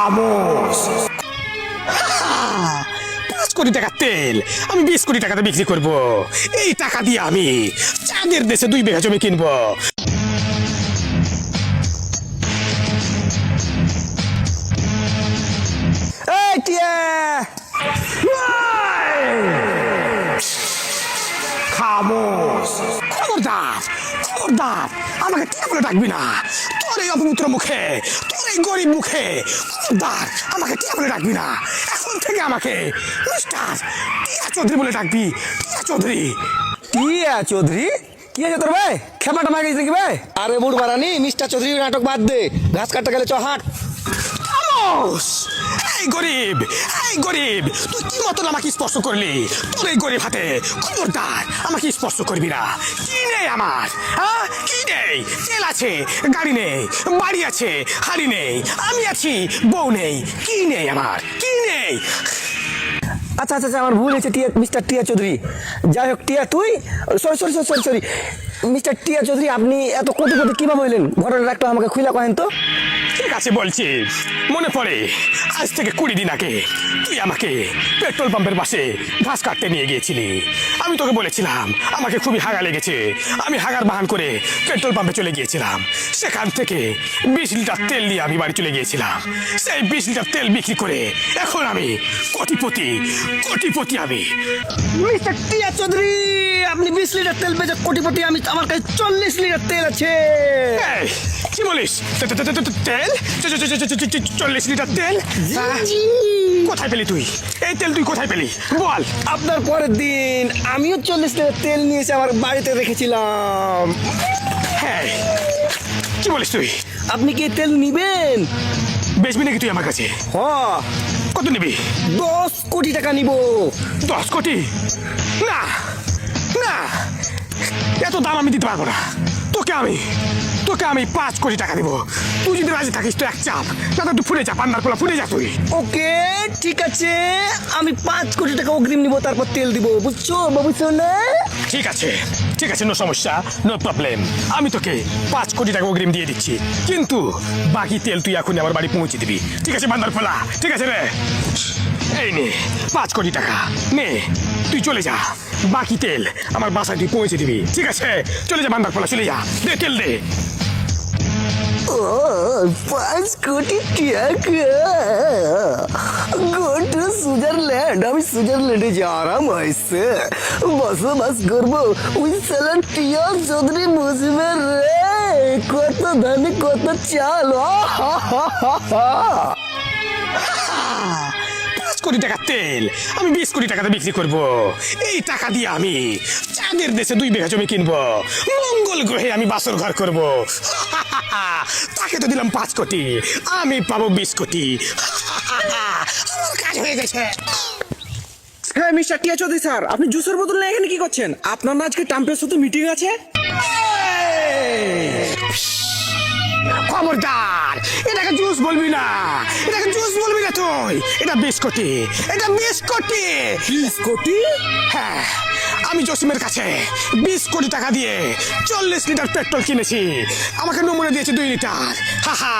খামোশ। 5 কোটি টাকার তেল আমি 20 কোটি টাকাতে বিক্রি করব। এই টাকা দিয়ে আমি চাঁদের দেশে 2 বিঘা জমি কিনবো। এই টিয়া খামোশ। খবরদার খবরদার আমাকে টিয়া বলে ডাকবি না। তোর এই অপবিত্র মুখে, তোর এই গরিব মুখে খবরদার আমাকে টিয়া বলে ডাকবি না। এখন থেকে আমাকে মিস্টার টিয়া চৌধুরী বলে ডাকবি। টিয়া চৌধুরী। টিয়া চৌধুরী? কি আছে তোর ভাই? খেপাটা মার গেছে কি ভাই? আরে বুড় বারানি, মিস্টার চৌধুরী নাটক বাদ দে, ঘাস কাটতে গেলে চ হাট। খামোশ। এই গরিব, এই গরিব, তুই কি মতন আমাকে স্পর্শ করলি? তোর এই গরিব হাতে খবরদার আমাকে স্পর্শ করবি না। কি নেই আমার? হ্যাঁ কি নেই? তেল আছে, গাড়ি নেই, বাড়ি আছে, হাড়ি নেই, আমি আছি, বউ নেই। কি নেই আমার? কি নেই? আচ্ছা আচ্ছা আচ্ছা, আমার ভুল হয়েছে। টিয়া, মিস্টার টিয়া চৌধুরী। যাই হোক, টিয়া তুই, sorry sorry sorry sorry sorry, mister টিয়া চৌধুরী, আপনি এত কোটিপতি কিভাবে হইলেন? ঘটনাটা একটু আমাকে খুলে কহেন তো। ঠিক আছে বলছি। মনে পড়ে আজ থেকে 20 দিন আগে তুই আমাকে পেট্রোল পাম্পের পাশে ঘাস কাটতে নিয়ে গিয়েছিলি। আমি তোকে বলেছিলাম আমাকে খুবই হাগা লেগেছে। আমি হাগার বাহান করে পেট্রোল পাম্পে চলে গিয়েছিলাম। সেখান থেকে 20 লিটার তেল নিয়ে আমি বাড়ি চলে গিয়েছিলাম। সেই 20 লিটার তেল বিক্রি করে এখন আমি কোটিপতি। কোটিপতি আমি। মিস্টার টিয়া চৌধুরী, আপনি 20 লিটার তেল বেচে কোটিপতি, আমি আমার কাছে 40 লিটার তেল আছে। এই, কি বলিস? তেল? 40 লিটার তেল? কোথায় পেলি তুই এই তেল? তুই কোথায় পেলি বল? আপনার পরের দিন আমিও 40 লিটার তেল নিয়ে এসে আমার বাড়িতে রেখেছিলাম। হ্যাঁ, কি বলিস তুই? আপনি কি এই তেল নিবেন? বেচবি নাকি তুই আমার কাছে? হ্যাঁ, কত নিবি? 10 কোটি টাকা নিব। 10 কোটি? না না, এত দাম আমি দিতে পারবো না। তোকে আমি 5 কোটি টাকা দিব। তুই যদি রাজি থাকিস তো এক চাপ, না তো তুই ফুলে যা, পান্নার পোলা ফুলে যা তুই। ওকে ঠিক আছে, আমি 5 কোটি টাকা অগ্রিম নিব, তারপর তেল দিব, বুঝছো বাবু সোনা? ঠিক আছে ঠিক আছে, নো সমস্যা, নো প্রবলেম। আমি তোকে 5 কোটি টাকা অগ্রিম দিয়ে দিচ্ছি, কিন্তু বাকি তেল তুই এখন আমার বাড়ি পৌঁছে দিবি। ঠিক আছে বান্দার পোলা? ঠিক আছে রে, এই নে 5 কোটি টাকা নে, তুই চলে যা। বাকি তেল আমার বাসায় তুই পৌঁছে দিবি। ঠিক আছে, চলে যা বান্দার পোলা, চলে যা, দে তেল দে। ও 5 কোটি টাকা, গো টু সুইজারল্যান্ড। আমি সুইজারল্যান্ডে যা আরাম হয়েছে বসবাস করবো। ওই সালা টিয়া চৌধুরী বুঝবে রে, কত ধানে কত চাল। 5 কোটি টাকার তেল আমি 20 কোটি টাকাতে বিক্রি করব। এই টাকা দিয়ে আমি চাঁদের দেশে 2 বিঘা জমি কিনবো। মঙ্গল গ্রহে আমি বাসর ঘর করব। তাকে তো দিলাম 5 কোটি, আমি পাবো 20 কোটি। আমার কাজ হয়ে গেছে। হ্যাঁ মিস্টার টিয়া চৌধুরী স্যার, আপনি জুসের বোতল নিয়ে এখানে কি করছেন? আপনার না আজকে টাম্পের সাথে মিটিং আছে? খবরদার, এটাকে জুস বলবি না, এটাকে জুস বলবি না তুই। এটা 20 কোটি, এটা 20 কোটি। 20 কোটি? হ্যাঁ, আমি জসিমের কাছে 20 কোটি টাকা দিয়ে 40 লিটার পেট্রোল কিনেছি। আমাকে নমুনা দিয়েছে 2 লিটার। হা হা,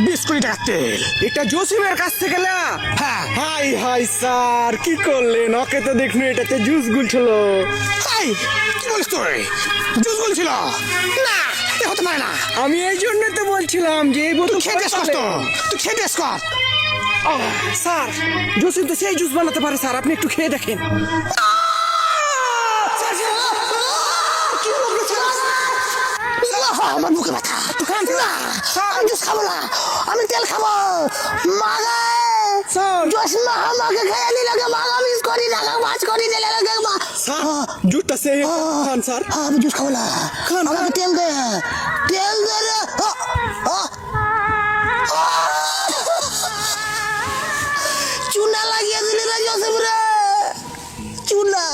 20 কোটি টাকার তেল। এটা জসিমের কাছ থেকে না? হ্যাঁ। হাই হাই স্যার, কি করলেন? ওকে তো দেখুন, এটাতে জুস গুলছিল। এই, কি বলিস তুই? জুস বলছিল না, এ হতে পারে না। আমি এই জন্য তো বলছিলাম যে এই বোতল তুই খেয়ে টেস্ট কর তো, তুই খেয়ে টেস্ট কর। স্যার, জসিম তো সেই জুস বানাতে পারে স্যার, আপনি একটু খেয়ে দেখেন। আমার বুকে ব্যথা। আমি জুস খাবো না, আমি তেল খাবো। মাগে জসমা আমাকে খেয়ে নিলে মাগা 20 কোটি টাকা 5 কোটি দিলে স্যার, জুসটা সেই খান স্যার। আমি জুস খাবো না, আমাকে তেল দে, তেল দে রে। চুনা লাগিয়ে দিলি রে জসিম রে, চুনা।